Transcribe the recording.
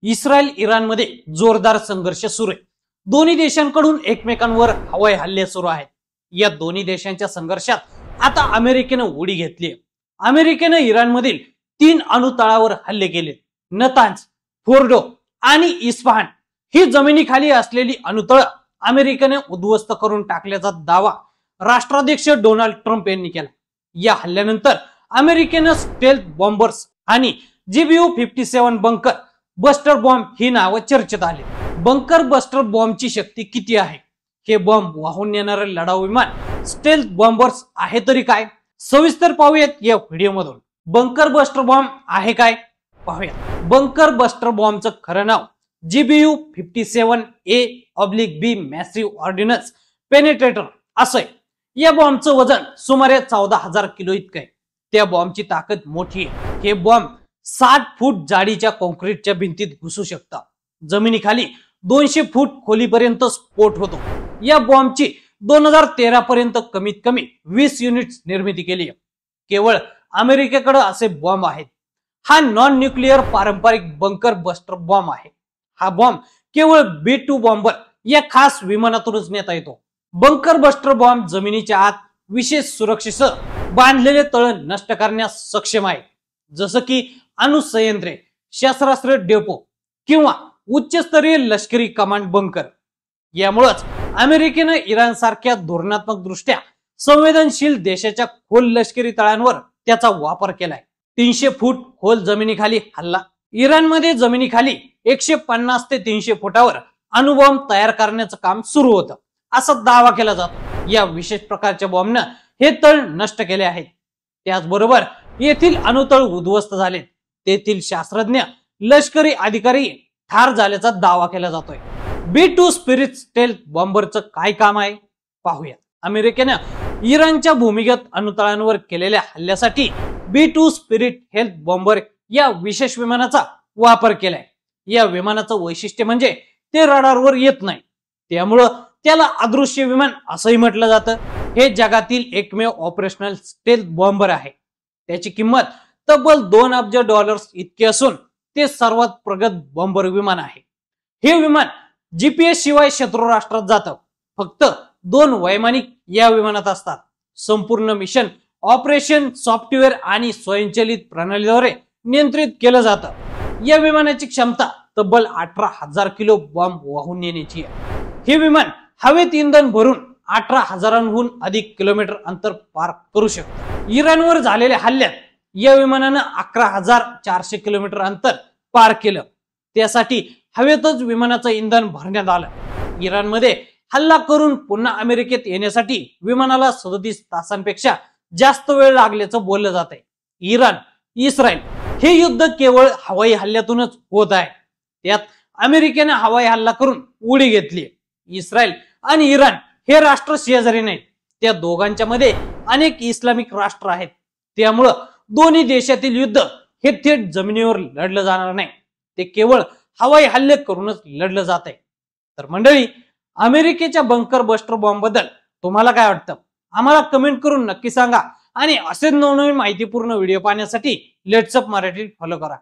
Israel इराणमध्ये जोरदार संघर्ष सुरू आहे। दोन्ही देशांकडून एकमेकांवर हवाई हल्ले सुरू आहेत। या दोन्ही देशांच्या संघर्षात आता अमेरिकेने उडी घेतली आहे। अमेरिकेने इराणमधील 3 अणुतळावर हल्ले केले। नतांज, फोर्डो आणि इस्फहान ही जमिनीखाली असलेली अणुतळ अमेरिकेने उद्ध्वस्त करून टाकल्याचा दावा राष्ट्राध्यक्ष डोनाल्ड ट्रम्प यांनी केला। या हल्ल्यानंतर अमेरिकेने स्टेल्थ बॉम्बर्स आणि GBU-57 बंकर बस्टर बॉम्ब ही नावं चर्चेत आली। बंकर बस्टर बॉम्बची शक्ती किती आहे? हे बॉम्ब वाहून नेणारे लढाऊ विमान स्टेल्थ बॉम्बर्स आहे तरी काय? सविस्तर पाहूयात या व्हिडिओमधून। बंकर बस्टर बॉम्ब आहे काय पाहूया। बंकर बस्टर बॉम्बचं खरं नाव GBU-57A/B मॅसिव्ह ऑर्डिनन्स पेनिट्रेटर असं आहे। या बॉम्बचं वजन सुमारे 14,000 किलो इतकं आहे। त्या बॉम्बची ताकद मोठी आहे। हे बॉम्ब 60 फूट जाडीच्या कॉन्क्रीटच्या भिंतीत घुसू शकतात। जमिनीखाली 200 फूट खोलीपर्यंत स्फोट होतो। या बॉम्बची 2013 पर्यंत कमीत कमी 20 युनिट्स निर्मिती केली आहे। केवळ अमेरिकेकडे असे बॉम्ब आहेत। हा नॉन न्यूक्लिअर पारंपरिक बंकर बस्टर बॉम्ब आहे। हा बॉम्ब केवळ B-2 बॉम्बर या खास विमानातूनच नेता येतो। बंकर बस्टर बॉम्ब जमिनीच्या आत विशेष सुरक्षेसह बांधलेले तळ नष्ट करण्यास सक्षम आहे, जसं की अणुसंयंत्रे, शस्त्रास्त्र डेपो किंवा उच्चस्तरीय लष्करी कमांड बंकर। यामुळेच अमेरिकेने इराण सारख्या धोरणात्मक दृष्ट्या संवेदनशील देशाच्या खोल लष्करी तळांवर त्याचा वापर केलाय। 300 फूट खोल जमिनीखाली हल्ला। इराणमध्ये जमिनीखाली 150 ते 300 फुटावर अणुबॉम्ब तयार करण्याचं काम सुरू होतं, असा दावा केला जातो। या विशेष प्रकारच्या बॉम्बनं हे तळ नष्ट केले आहेत। त्याचबरोबर येथील अणुतळ उद्ध्वस्त झाले। तेथील शास्त्रज्ञ, लष्करी अधिकारी ठार झाल्याचा दावा केला जातोय। B-2 स्पिरिट स्टेल्थ बॉम्बरचं काय काम आहे पाहूया। अमेरिकेने इराणच्या भूमिगत अणुतळांवर केलेल्या हल्ल्यासाठी B-2 स्पिरिट हेल्थ बॉम्बर या विशेष विमानाचा वापर केलाय। या विमानाचं वैशिष्ट्य म्हणजे ते रडारवर येत नाही, त्यामुळं त्याला अदृश्य विमान असंही म्हटलं जातं। हे जगातील एकमेव ऑपरेशनल स्टेल्थ बॉम्बर आहे। त्याची किंमत तब्बल $2 अब्ज इतकी असून ते सर्वात प्रगत बॉम्बर विमान आहे। हे विमान GPS शिवाय शत्रू राष्ट्रात जातं। फक्त 2 वैमानिक या विमानात असतात। संपूर्ण मिशन ऑपरेशन सॉफ्टवेअर आणि स्वयंचलित प्रणालीद्वारे नियंत्रित केलं जातं। या विमानाची क्षमता तब्बल 18,000 किलो बॉम्ब वाहून नेण्याची आहे। हे विमान हवेत इंधन भरून 18,000हून अधिक किलोमीटर अंतर पार करू शकतं। इराणवर झालेल्या हल्ल्यात या विमानानं 11,400 किलोमीटर अंतर पार केलं। त्यासाठी हवेतच विमानाचं इंधन भरण्यात आलं। इराणमध्ये हल्ला करून पुन्हा अमेरिकेत येण्यासाठी विमानाला 37 तासांपेक्षा जास्त वेळ लागल्याचं बोललं जात आहे। इराण इस्रायल हे युद्ध केवळ हवाई हल्ल्यातूनच होत आहे। त्यात अमेरिकेने हवाई हल्ला करून उडी घेतली। इस्रायल आणि इराण हे राष्ट्र शेजारी नाहीत। त्या दोघांच्या मध्ये अनेक इस्लामिक राष्ट्र आहेत। त्यामुळं दोन्ही देशातील युद्ध हे थेट जमिनीवर लढलं जाणार नाही, ते केवळ हवाई हल्ले करूनच लढलं जात आहे। तर मंडळी, अमेरिकेच्या बंकर बस्टर बॉम्ब बद्दल तुम्हाला काय वाटतं? आम्हाला कमेंट करून नक्की सांगा आणि असेच नवनवीन माहितीपूर्ण व्हिडिओ पाहण्यासाठी लेट्स अप मराठी फॉलो करा।